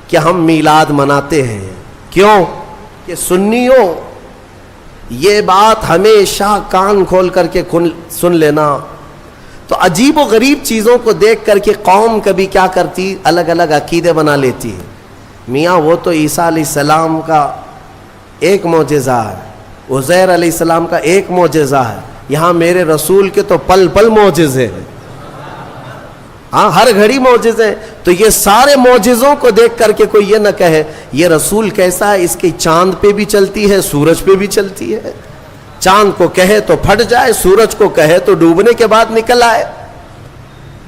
کہ ہم میلاد مناتے ہیں. کیوں؟ کہ سنیوں یہ بات ہمیشہ کان کھول کر کے سن لینا. تو عجیب و غریب چیزوں کو دیکھ کر کے قوم کبھی کیا کرتی، الگ الگ عقیدے بنا لیتی ہے. میاں وہ تو عیسیٰ علیہ السلام کا ایک معجزہ ہے، عزیر علیہ السلام کا ایک معجزہ ہے، یہاں میرے رسول کے تو پل پل معجزے ہیں. ہاں، ہر گھڑی معجزے ہیں. تو یہ سارے معجزوں کو دیکھ کر کے کوئی یہ نہ کہے یہ رسول کیسا ہے، اس کی چاند پہ بھی چلتی ہے، سورج پہ بھی چلتی ہے. چاند کو کہے تو پھٹ جائے، سورج کو کہے تو ڈوبنے کے بعد نکل آئے.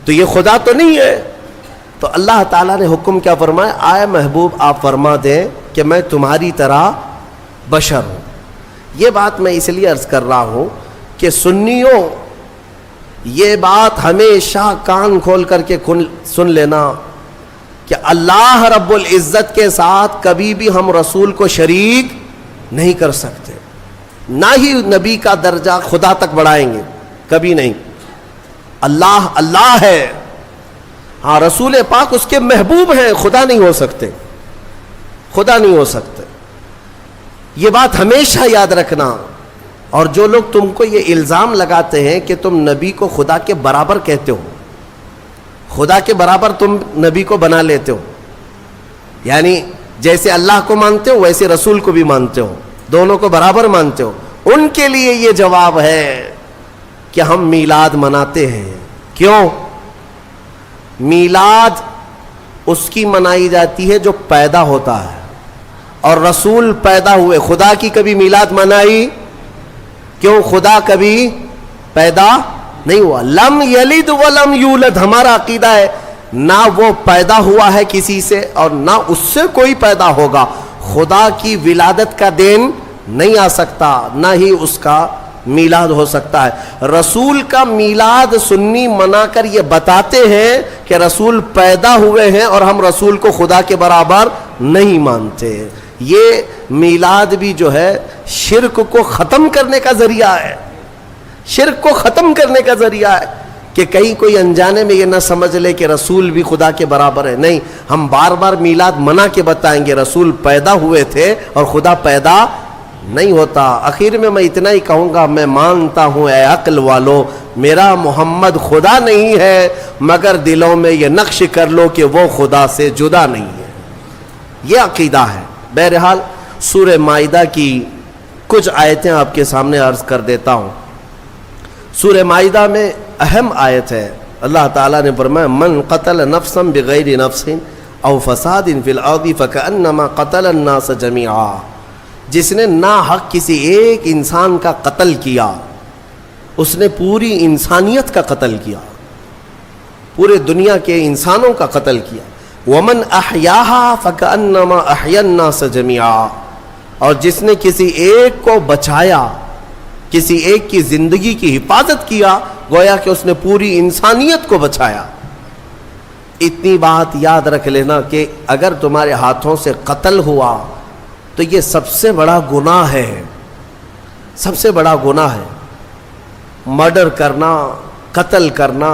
تو یہ خدا تو نہیں ہے. تو اللہ تعالیٰ نے حکم کیا فرمایا، آئے محبوب آپ فرما دیں کہ میں تمہاری طرح بشر ہوں. یہ بات میں اس لیے عرض کر رہا ہوں کہ سنیوں یہ بات ہمیشہ کان کھول کر کے سن لینا کہ اللہ رب العزت کے ساتھ کبھی بھی ہم رسول کو شریک نہیں کر سکتے، نہ ہی نبی کا درجہ خدا تک بڑھائیں گے، کبھی نہیں. اللہ اللہ ہے، ہاں رسول پاک اس کے محبوب ہیں، خدا نہیں ہو سکتے، خدا نہیں ہو سکتے. یہ بات ہمیشہ یاد رکھنا. اور جو لوگ تم کو یہ الزام لگاتے ہیں کہ تم نبی کو خدا کے برابر کہتے ہو، خدا کے برابر تم نبی کو بنا لیتے ہو، یعنی جیسے اللہ کو مانتے ہو ویسے رسول کو بھی مانتے ہو، دونوں کو برابر مانتے ہو، ان کے لیے یہ جواب ہے کہ ہم میلاد مناتے ہیں. کیوں؟ میلاد اس کی منائی جاتی ہے جو پیدا ہوتا ہے، اور رسول پیدا ہوئے. خدا کی کبھی میلاد منائی؟ کیوں؟ خدا کبھی پیدا نہیں ہوا. لم یلد ولم یولد ہمارا عقیدہ ہے، نہ وہ پیدا ہوا ہے کسی سے اور نہ اس سے کوئی پیدا ہوگا. خدا کی ولادت کا دین نہیں آ سکتا، نہ ہی اس کا میلاد ہو سکتا ہے. رسول کا میلاد سنی منا کر یہ بتاتے ہیں کہ رسول پیدا ہوئے ہیں اور ہم رسول کو خدا کے برابر نہیں مانتے. یہ میلاد بھی جو ہے شرک کو ختم کرنے کا ذریعہ ہے، شرک کو ختم کرنے کا ذریعہ ہے کہ کہیں کوئی انجانے میں یہ نہ سمجھ لے کہ رسول بھی خدا کے برابر ہے. نہیں، ہم بار بار میلاد منا کے بتائیں گے رسول پیدا ہوئے تھے اور خدا پیدا نہیں ہوتا. آخر میں اتنا ہی کہوں گا، میں مانتا ہوں اے عقل والو میرا محمد خدا نہیں ہے، مگر دلوں میں یہ نقش کر لو کہ وہ خدا سے جدا نہیں ہے. یہ عقیدہ ہے. بہرحال سورہ مائدہ کی کچھ آیتیں آپ کے سامنے عرض کر دیتا ہوں. سورہ مائدہ میں اہم آیت ہے. اللہ تعالیٰ نے فرمایا من قتل نفسا بغیر نفس او فساد فی الارض فکأنما قتل الناس جميعا. جس نے ناحق کسی ایک انسان کا قتل کیا، اس نے پوری انسانیت کا قتل کیا، پورے دنیا کے انسانوں کا قتل کیا. ومن احیاہا فکأنما احیا الناس جميعا. اور جس نے کسی ایک کو بچایا، کسی ایک کی زندگی کی حفاظت کیا، گویا کہ اس نے پوری انسانیت کو بچایا. اتنی بات یاد رکھ لینا کہ اگر تمہارے ہاتھوں سے قتل ہوا تو یہ سب سے بڑا گناہ ہے، سب سے بڑا گناہ ہے. مرڈر کرنا، قتل کرنا،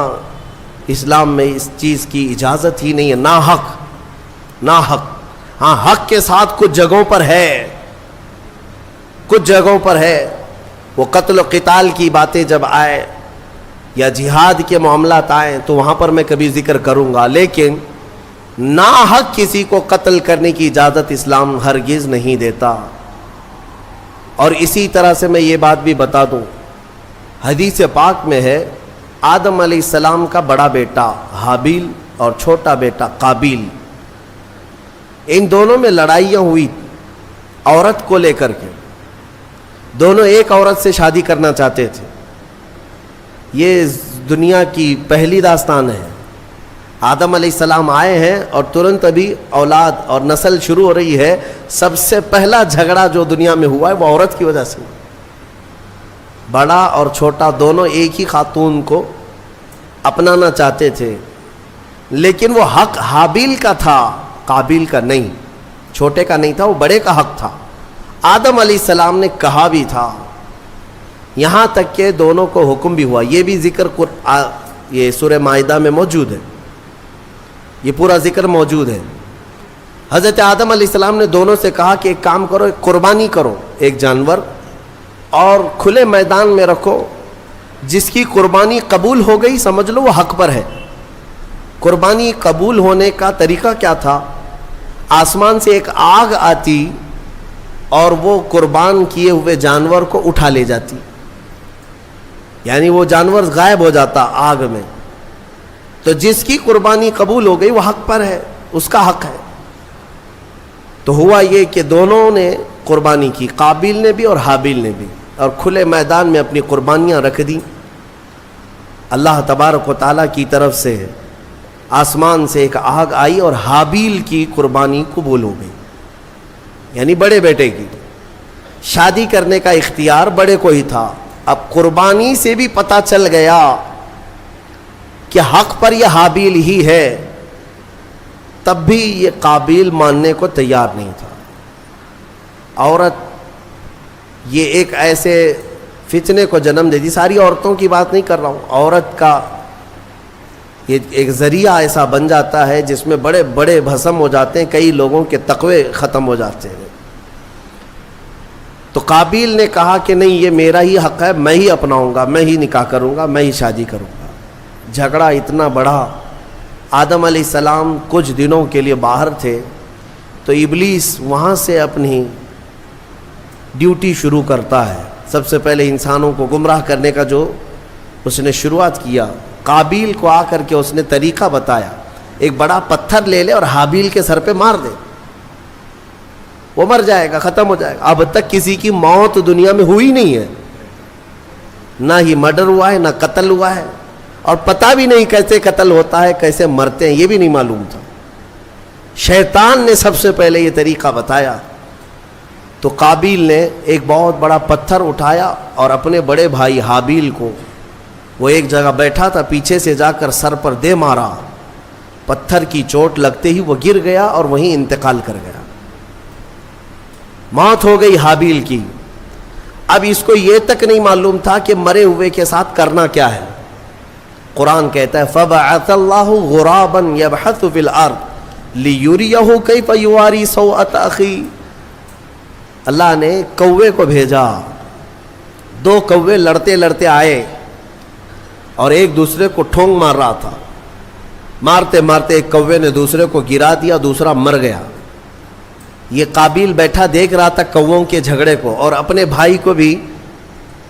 اسلام میں اس چیز کی اجازت ہی نہیں ہے. ناحق، ناحق. ہاں حق کے ساتھ کچھ جگہوں پر ہے، کچھ جگہوں پر ہے. وہ قتل و قتال کی باتیں جب آئے یا جہاد کے معاملات آئیں تو وہاں پر میں کبھی ذکر کروں گا، لیکن ناحق کسی کو قتل کرنے کی اجازت اسلام ہرگز نہیں دیتا. اور اسی طرح سے میں یہ بات بھی بتا دوں، حدیث پاک میں ہے آدم علیہ السلام کا بڑا بیٹا حابیل اور چھوٹا بیٹا قابیل، ان دونوں میں لڑائیاں ہوئی عورت کو لے کر کے. دونوں ایک عورت سے شادی کرنا چاہتے تھے. یہ دنیا کی پہلی داستان ہے. آدم علیہ السلام آئے ہیں اور ترنت ابھی اولاد اور نسل شروع ہو رہی ہے. سب سے پہلا جھگڑا جو دنیا میں ہوا ہے وہ عورت کی وجہ سے. بڑا اور چھوٹا دونوں ایک ہی خاتون کو اپنانا چاہتے تھے، لیکن وہ حق حابیل کا تھا، قابیل کا نہیں. چھوٹے کا نہیں تھا، وہ بڑے کا حق تھا. آدم علیہ السلام نے کہا بھی تھا، یہاں تک کہ دونوں کو حکم بھی ہوا. یہ بھی ذکر یہ سورہ مائدہ میں موجود ہے، یہ پورا ذکر موجود ہے. حضرت آدم علیہ السلام نے دونوں سے کہا کہ ایک کام کرو، ایک قربانی کرو ایک جانور، اور کھلے میدان میں رکھو، جس کی قربانی قبول ہو گئی سمجھ لو وہ حق پر ہے۔ قربانی قبول ہونے کا طریقہ کیا تھا؟ آسمان سے ایک آگ آتی اور وہ قربان کیے ہوئے جانور کو اٹھا لے جاتی، یعنی وہ جانور غائب ہو جاتا آگ میں۔ تو جس کی قربانی قبول ہو گئی وہ حق پر ہے، اس کا حق ہے۔ تو ہوا یہ کہ دونوں نے قربانی کی، قابیل نے بھی اور حابیل نے بھی، اور کھلے میدان میں اپنی قربانیاں رکھ دیں۔ اللہ تبارک و تعالیٰ کی طرف سے آسمان سے ایک آگ آئی اور حابیل کی قربانی قبول ہو گئی، یعنی بڑے بیٹے کی۔ شادی کرنے کا اختیار بڑے کو ہی تھا، اب قربانی سے بھی پتہ چل گیا کہ حق پر یہ حابیل ہی ہے، تب بھی یہ قابیل ماننے کو تیار نہیں تھا۔ عورت یہ ایک ایسے فتنے کو جنم دے دی، ساری عورتوں کی بات نہیں کر رہا ہوں، عورت کا یہ ایک ذریعہ ایسا بن جاتا ہے جس میں بڑے بڑے بھسم ہو جاتے ہیں، کئی لوگوں کے تقوی ختم ہو جاتے ہیں۔ تو قابیل نے کہا کہ نہیں، یہ میرا ہی حق ہے، میں ہی اپناؤں گا، میں ہی نکاح کروں گا، میں ہی شادی کروں گا۔ جھگڑا اتنا بڑا، آدم علیہ السلام کچھ دنوں کے لیے باہر تھے، تو ابلیس وہاں سے اپنی ڈیوٹی شروع کرتا ہے۔ سب سے پہلے انسانوں کو گمراہ کرنے کا جو اس نے شروعات کیا، قابیل کو آ کر کے اس نے طریقہ بتایا، ایک بڑا پتھر لے لے اور حابیل کے سر پہ مار دے، وہ مر جائے گا، ختم ہو جائے گا۔ اب تک کسی کی موت دنیا میں ہوئی نہیں ہے، نہ ہی مرڈر ہوا ہے، نہ قتل ہوا ہے، اور پتہ بھی نہیں کیسے قتل ہوتا ہے، کیسے مرتے ہیں، یہ بھی نہیں معلوم تھا۔ شیطان نے سب سے پہلے یہ طریقہ بتایا۔ تو قابیل نے ایک بہت بڑا پتھر اٹھایا اور اپنے بڑے بھائی حابیل کو، وہ ایک جگہ بیٹھا تھا، پیچھے سے جا کر سر پر دے مارا، پتھر کی چوٹ لگتے ہی وہ گر گیا اور وہیں انتقال کر گیا، موت ہو گئی حابیل کی۔ اب اس کو یہ تک نہیں معلوم تھا کہ مرے ہوئے کے ساتھ کرنا کیا ہے۔ قرآن کہتا ہے فَبَعَثَ اللَّهُ غُرَابًا يَبْحَثُ فِي الْأَرْضِ لِيُرِيَهُ كَيْفَ يُوَارِي سَوْءَةَ أَخِيهِ۔ اللہ نے کوے کو بھیجا، دو کوے لڑتے لڑتے آئے اور ایک دوسرے کو ٹھونگ مار رہا تھا، مارتے مارتے ایک کوے نے دوسرے کو گرا دیا، دوسرا مر گیا۔ یہ قابیل بیٹھا دیکھ رہا تھا کووں کے جھگڑے کو، اور اپنے بھائی کو بھی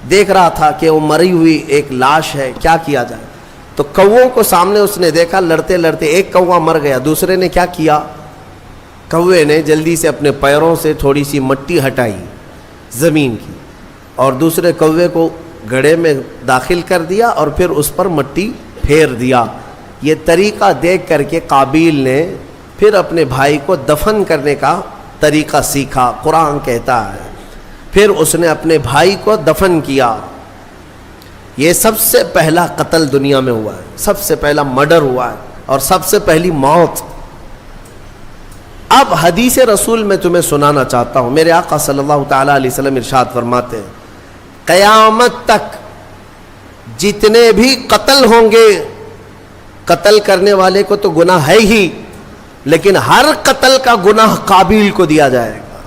دیکھ رہا تھا کہ وہ مری ہوئی ایک لاش ہے، کیا کیا جائے۔ تو کووں کو سامنے اس نے دیکھا، لڑتے لڑتے ایک کوا مر گیا، دوسرے نے کیا کیا، کوے نے جلدی سے اپنے پیروں سے تھوڑی سی مٹی ہٹائی زمین کی، اور دوسرے کوے کو گڑھے میں داخل کر دیا اور پھر اس پر مٹی پھیر دیا۔ یہ طریقہ دیکھ کر کے قابیل نے پھر اپنے بھائی کو دفن کرنے کا طریقہ سیکھا۔ قرآن کہتا ہے پھر اس نے اپنے بھائی کو دفن کیا۔ یہ سب سے پہلا قتل دنیا میں ہوا ہے، سب سے پہلا مرڈر ہوا ہے، اور سب سے پہلی موت۔ اب حدیث رسول میں تمہیں سنانا چاہتا ہوں، میرے آقا صلی اللہ تعالیٰ علیہ وسلم ارشاد فرماتے ہیں قیامت تک جتنے بھی قتل ہوں گے، قتل کرنے والے کو تو گناہ ہے ہی، لیکن ہر قتل کا گناہ قابیل کو دیا جائے گا،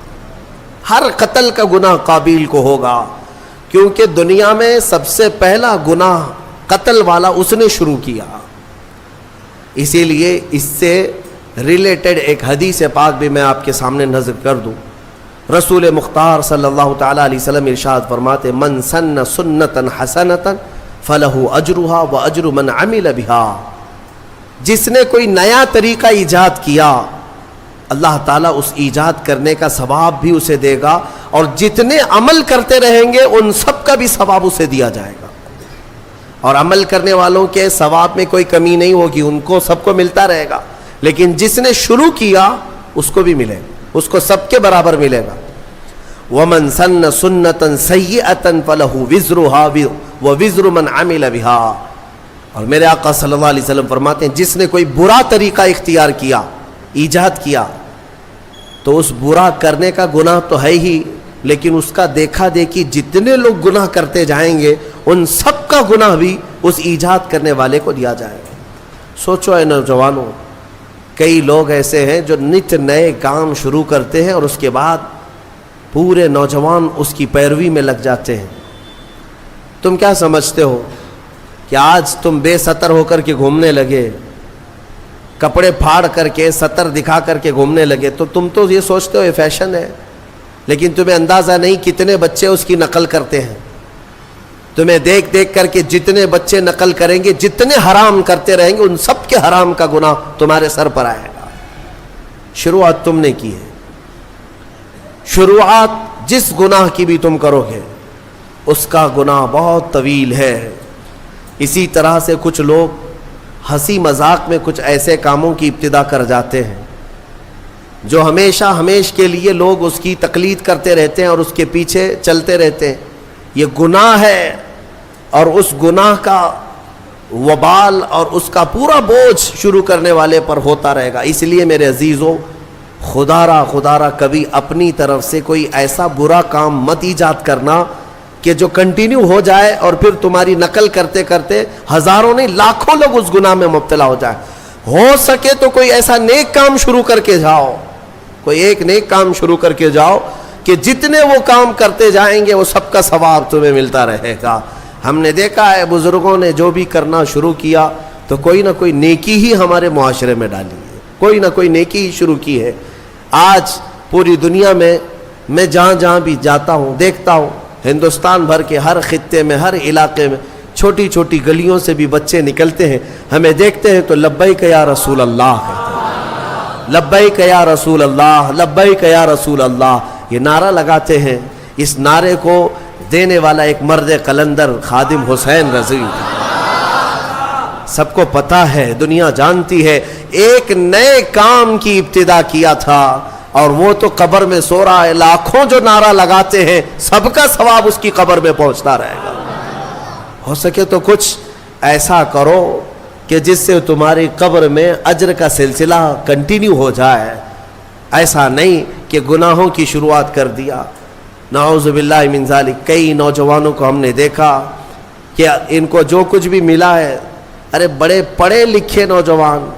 ہر قتل کا گناہ قابیل کو ہوگا، کیونکہ دنیا میں سب سے پہلا گناہ قتل والا اس نے شروع کیا۔ اسی لیے اس سے ریلیٹڈ ایک حدیث پاک بھی میں آپ کے سامنے نظر کر دوں۔ رسول مختار صلی اللہ تعالیٰ علیہ وسلم ارشاد فرماتے من سن سنتا حسنتا فلہ اجرہا واجر من عمل بہا۔ جس نے کوئی نیا طریقہ ایجاد کیا، اللہ تعالیٰ اس ایجاد کرنے کا ثواب بھی اسے دے گا، اور جتنے عمل کرتے رہیں گے ان سب کا بھی ثواب اسے دیا جائے گا، اور عمل کرنے والوں کے ثواب میں کوئی کمی نہیں ہوگی، ان کو سب کو ملتا رہے گا، لیکن جس نے شروع کیا اس کو بھی ملے گا، اس کو سب کے برابر ملے گا۔ وَمَن سَنَّ سُنَّةً سَيِّئَةً فَلَهُ وِزْرُهَا وَوِزْرُ مَنْ عَمِلَ بِهَا۔ اور میرے آقا صلی اللہ علیہ وسلم فرماتے ہیں جس نے کوئی برا طریقہ اختیار کیا، ایجاد کیا، تو اس برا کرنے کا گناہ تو ہے ہی، لیکن اس کا دیکھا دیکھی جتنے لوگ گناہ کرتے جائیں گے ان سب کا گناہ بھی اس ایجاد کرنے والے کو دیا جائے گا۔ سوچو اے نوجوانوں، کئی لوگ ایسے ہیں جو نت نئے کام شروع کرتے ہیں اور اس کے بعد پورے نوجوان اس کی پیروی میں لگ جاتے ہیں. تم کیا سمجھتے ہو کہ آج تم بے ستر ہو کر کے گھومنے لگے, کپڑے پھاڑ کر کے ستر دکھا کر کے گھومنے لگے تو تم تو یہ سوچتے ہو یہ فیشن ہے, لیکن تمہیں اندازہ نہیں کتنے بچے اس کی نقل کرتے ہیں. تمہیں دیکھ دیکھ کر کے جتنے بچے نقل کریں گے, جتنے حرام کرتے رہیں گے, ان سب کے حرام کا گناہ تمہارے سر پر آئے گا. شروعات تم نے کی ہے, شروعات جس گناہ کی بھی تم کرو گے اس کا گناہ بہت طویل ہے. اسی طرح سے کچھ لوگ ہنسی مذاق میں کچھ ایسے کاموں کی ابتدا کر جاتے ہیں جو ہمیشہ ہمیش کے لیے لوگ اس کی تقلید کرتے رہتے ہیں اور اس کے پیچھے چلتے رہتے ہیں. یہ گناہ ہے اور اس گناہ کا وبال اور اس کا پورا بوجھ شروع کرنے والے پر ہوتا رہے گا. اس لیے میرے عزیزوں, خدا را کبھی اپنی طرف سے کوئی ایسا برا کام مت ایجاد کرنا کہ جو کنٹینیو ہو جائے اور پھر تمہاری نقل کرتے کرتے ہزاروں نہیں لاکھوں لوگ اس گناہ میں مبتلا ہو جائے. ہو سکے تو کوئی ایسا نیک کام شروع کر کے جاؤ, کوئی ایک نیک کام شروع کر کے جاؤ کہ جتنے وہ کام کرتے جائیں گے وہ سب کا ثواب تمہیں ملتا رہے گا. ہم نے دیکھا ہے بزرگوں نے جو بھی کرنا شروع کیا تو کوئی نہ کوئی نیکی ہی ہمارے معاشرے میں ڈالی ہے, کوئی نہ کوئی نیکی ہی شروع کی ہے. آج پوری دنیا میں جہاں جہاں بھی جاتا ہوں دیکھتا ہوں, ہندوستان بھر کے ہر خطے میں ہر علاقے میں چھوٹی چھوٹی گلیوں سے بھی بچے نکلتے ہیں, ہمیں دیکھتے ہیں تو لبیک یا رسول اللہ کہتے ہیں, لبیک یا رسول اللہ, لبیک یا رسول اللہ, یہ نعرہ لگاتے ہیں. اس نعرے کو دینے والا ایک مرد قلندر خادم حسین رضوی تھا. سب کو پتا ہے, دنیا جانتی ہے, ایک نئے کام کی ابتدا کیا تھا اور وہ تو قبر میں سو رہا ہے. لاکھوں جو نعرہ لگاتے ہیں سب کا ثواب اس کی قبر میں پہنچتا رہے گا. ہو سکے تو کچھ ایسا کرو کہ جس سے تمہاری قبر میں اجر کا سلسلہ کنٹینیو ہو جائے. ایسا نہیں کہ گناہوں کی شروعات کر دیا. نعوذ باللہ من ذالک. کئی نوجوانوں کو ہم نے دیکھا کہ ان کو جو کچھ بھی ملا ہے, ارے بڑے پڑھے لکھے نوجوان,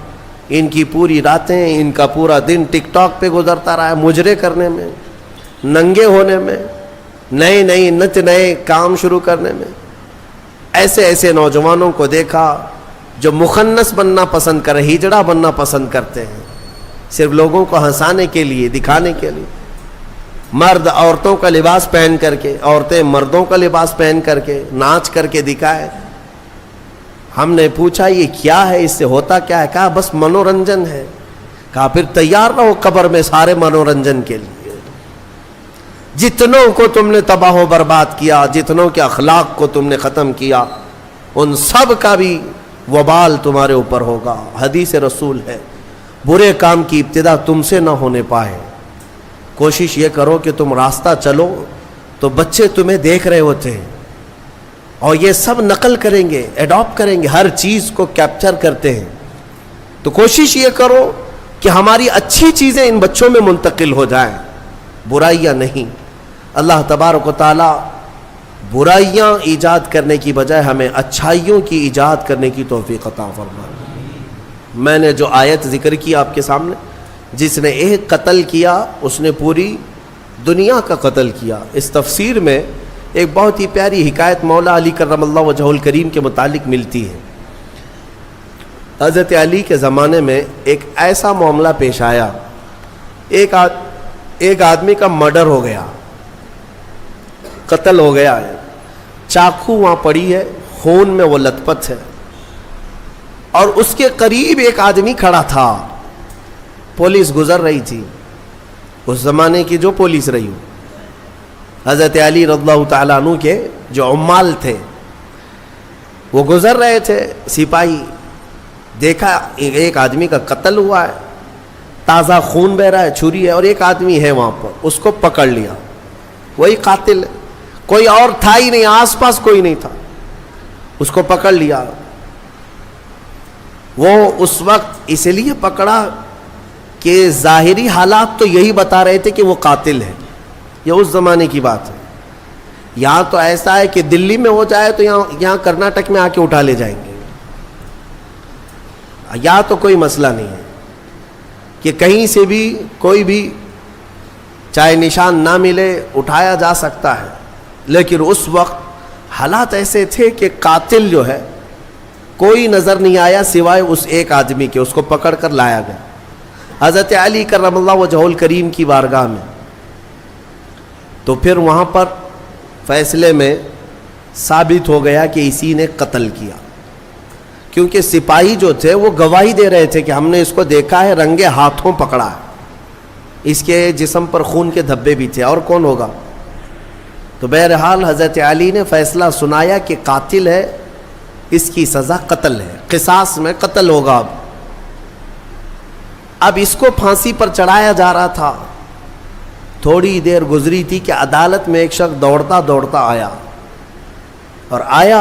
ان کی پوری راتیں, ان کا پورا دن ٹک ٹاک پہ گزرتا رہا ہے, مجرے کرنے میں, ننگے ہونے میں, نئے نت نئے کام شروع کرنے میں. ایسے ایسے نوجوانوں کو دیکھا جو مخنث بننا پسند کرے, ہجڑا بننا پسند کرتے ہیں, صرف لوگوں کو ہنسانے کے لیے, دکھانے کے لیے. مرد عورتوں کا لباس پہن کر کے, عورتیں مردوں کا لباس پہن کر کے ناچ کر کے دکھائے. ہم نے پوچھا یہ کیا ہے, اس سے ہوتا کیا ہے؟ کہا بس منورنجن ہے. کہا پھر تیار رہو قبر میں سارے منورنجن کے لیے. جتنوں کو تم نے تباہ و برباد کیا, جتنوں کے اخلاق کو تم نے ختم کیا, ان سب کا بھی وبال تمہارے اوپر ہوگا. حدیث رسول ہے, برے کام کی ابتدا تم سے نہ ہونے پائے. کوشش یہ کرو کہ تم راستہ چلو تو بچے تمہیں دیکھ رہے ہوتے ہیں اور یہ سب نقل کریں گے, ایڈاپٹ کریں گے, ہر چیز کو کیپچر کرتے ہیں. تو کوشش یہ کرو کہ ہماری اچھی چیزیں ان بچوں میں منتقل ہو جائیں, برائیاں نہیں. اللہ تبارک و تعالی برائیاں ایجاد کرنے کی بجائے ہمیں اچھائیوں کی ایجاد کرنے کی توفیق عطا فرمائے. میں نے جو آیت ذکر کی آپ کے سامنے, جس نے ایک قتل کیا اس نے پوری دنیا کا قتل کیا. اس تفسیر میں ایک بہت ہی پیاری حکایت مولا علی کرم اللہ وجہہ الکریم کے متعلق ملتی ہے. حضرت علی کے زمانے میں ایک ایسا معاملہ پیش آیا, ایک آدمی کا مرڈر ہو گیا, قتل ہو گیا ہے, چاقو وہاں پڑی ہے, خون میں وہ لت پت ہے, اور اس کے قریب ایک آدمی کھڑا تھا. پولیس گزر رہی تھی, اس زمانے کی جو پولیس رہی ہو, حضرت علی رضی اللہ تعالیٰ عنہ کے جو عمال تھے وہ گزر رہے تھے. سپاہی دیکھا ایک آدمی کا قتل ہوا ہے, تازہ خون بہ رہا ہے, چھری ہے, اور ایک آدمی ہے وہاں پر, اس کو پکڑ لیا. وہی قاتل ہے, کوئی اور تھا ہی نہیں, آس پاس کوئی نہیں تھا, اس کو پکڑ لیا. وہ اس وقت اس لیے پکڑا کہ ظاہری حالات تو یہی بتا رہے تھے کہ وہ قاتل ہے. یہ اس زمانے کی بات ہے. یہاں تو ایسا ہے کہ دلی میں ہو جائے تو یہاں کرناٹک میں آ کے اٹھا لے جائیں گے, یہاں تو کوئی مسئلہ نہیں ہے. کہ کہیں سے بھی کوئی بھی چاہے نشان نہ ملے اٹھایا جا سکتا ہے، لیکن اس وقت حالات ایسے تھے کہ قاتل جو ہے کوئی نظر نہیں آیا سوائے اس ایک آدمی کے، اس کو پکڑ کر لایا گیا حضرت علی کرم اللہ وجہہ الکریم کی بارگاہ میں۔ تو پھر وہاں پر فیصلے میں ثابت ہو گیا کہ اسی نے قتل کیا، کیونکہ سپاہی جو تھے وہ گواہی دے رہے تھے کہ ہم نے اس کو دیکھا ہے، رنگے ہاتھوں پکڑا ہے، اس کے جسم پر خون کے دھبے بھی تھے، اور کون ہوگا؟ تو بہرحال حضرت علی نے فیصلہ سنایا کہ قاتل ہے، اس کی سزا قتل ہے، قصاص میں قتل ہوگا۔ اب اس کو پھانسی پر چڑھایا جا رہا تھا۔ تھوڑی دیر گزری تھی کہ عدالت میں ایک شخص دوڑتا دوڑتا آیا، اور آیا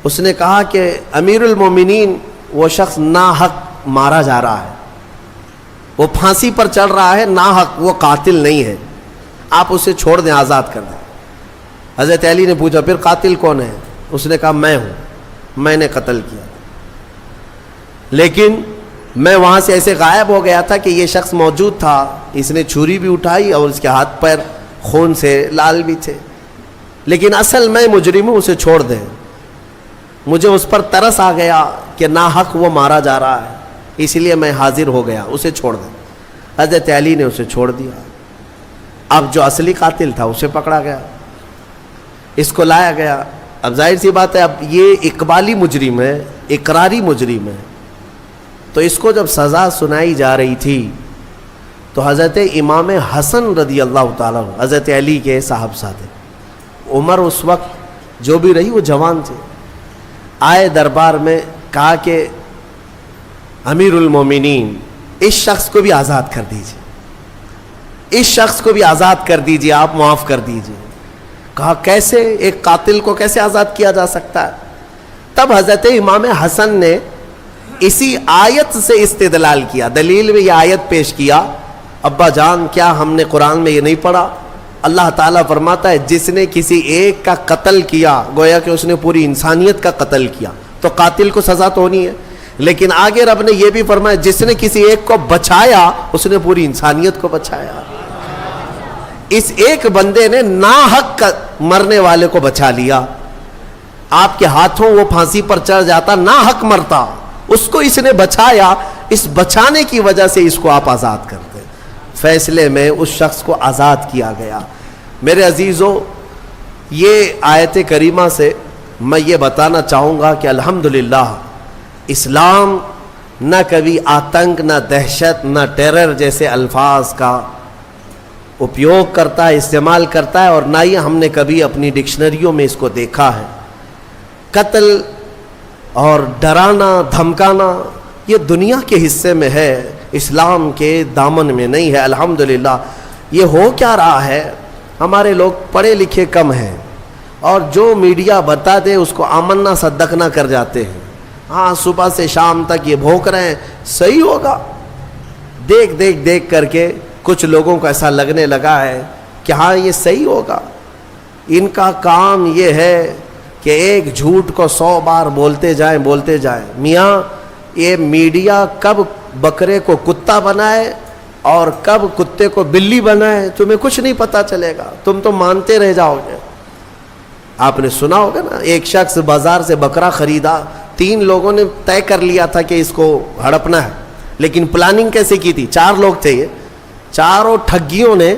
اس نے کہا کہ امیر المومنین وہ شخص ناحق مارا جا رہا ہے، وہ پھانسی پر چڑھ رہا ہے ناحق، وہ قاتل نہیں ہے، آپ اسے چھوڑ دیں، آزاد کر دیں۔ حضرت علی نے پوچھا پھر قاتل کون ہے؟ اس نے کہا میں ہوں، میں نے قتل کیا، لیکن میں وہاں سے ایسے غائب ہو گیا تھا کہ یہ شخص موجود تھا، اس نے چھری بھی اٹھائی اور اس کے ہاتھ پیر خون سے لال بھی تھے، لیکن اصل میں مجرم ہوں، اسے چھوڑ دیں۔ مجھے اس پر ترس آ گیا کہ ناحق وہ مارا جا رہا ہے، اس لیے میں حاضر ہو گیا، اسے چھوڑ دیں۔ حضرت علی نے اسے چھوڑ دیا۔ اب جو اصلی قاتل تھا اسے پکڑا گیا، اس کو لایا گیا۔ اب ظاہر سی بات ہے، اب یہ اقبالی مجرم ہے، اقراری مجرم ہے، تو اس کو جب سزا سنائی جا رہی تھی تو حضرت امام حسن رضی اللہ تعالیٰ عنہ، حضرت علی کے صاحبزادے، عمر اس وقت جو بھی رہی وہ جوان تھے، آئے دربار میں، کہا کہ امیر المومنین اس شخص کو بھی آزاد کر دیجیے، اس شخص کو بھی آزاد کر دیجیے، آپ معاف کر دیجیے۔ کہا کیسے؟ ایک قاتل کو کیسے آزاد کیا جا سکتا ہے؟ تب حضرت امام حسن نے اسی آیت سے استدلال کیا، دلیل میں یہ آیت پیش کیا، ابا جان کیا ہم نے قرآن میں یہ نہیں پڑھا؟ اللہ تعالیٰ فرماتا ہے جس نے کسی ایک کا قتل کیا گویا کہ اس نے پوری انسانیت کا قتل کیا، تو قاتل کو سزا تو ہونی ہے، لیکن آگے رب نے یہ بھی فرمایا جس نے کسی ایک کو بچایا اس نے پوری انسانیت کو بچایا۔ اس ایک بندے نے ناحق مرنے والے کو بچا لیا، آپ کے ہاتھوں وہ پھانسی پر چڑھ جاتا، ناحق مرتا، اس کو اس نے بچایا، اس بچانے کی وجہ سے اس کو آپ آزاد کرتے۔ فیصلے میں اس شخص کو آزاد کیا گیا۔ میرے عزیزوں، یہ آیت کریمہ سے میں یہ بتانا چاہوں گا کہ الحمدللہ اسلام نہ کبھی آتنک، نہ دہشت، نہ ٹیرر جیسے الفاظ کا اپیوگ کرتا ہے، استعمال کرتا ہے، اور نہ ہی ہم نے کبھی اپنی ڈکشنریوں میں اس کو دیکھا ہے۔ قتل اور ڈرانا دھمکانا یہ دنیا کے حصے میں ہے، اسلام کے دامن میں نہیں ہے۔ الحمدللہ یہ ہو کیا رہا ہے، ہمارے لوگ پڑھے لکھے کم ہیں، اور جو میڈیا بتا دے اس کو آمنا صدقنا کر جاتے ہیں۔ ہاں صبح سے شام تک یہ بھونک رہے ہیں صحیح ہوگا، دیکھ کر کے کچھ لوگوں کو ایسا لگنے لگا ہے کہ ہاں یہ صحیح ہوگا۔ ان کا کام یہ ہے کہ ایک جھوٹ کو 100 بار بولتے جائیں۔ میاں یہ میڈیا کب بکرے کو کتا بنائے اور کب کتے کو بلی بنائے تمہیں کچھ نہیں پتا چلے گا، تم تو مانتے رہ جاؤ گے۔ آپ نے سنا ہوگا نا، ایک شخص بازار سے بکرا خریدا، 3 لوگوں نے طے کر لیا تھا کہ اس کو ہڑپنا ہے، لیکن پلاننگ کیسے کی تھی؟ 4 لوگ تھے، یہ چاروں ٹھگیوں نے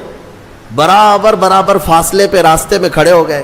برابر فاصلے پہ راستے میں کھڑے ہو گئے،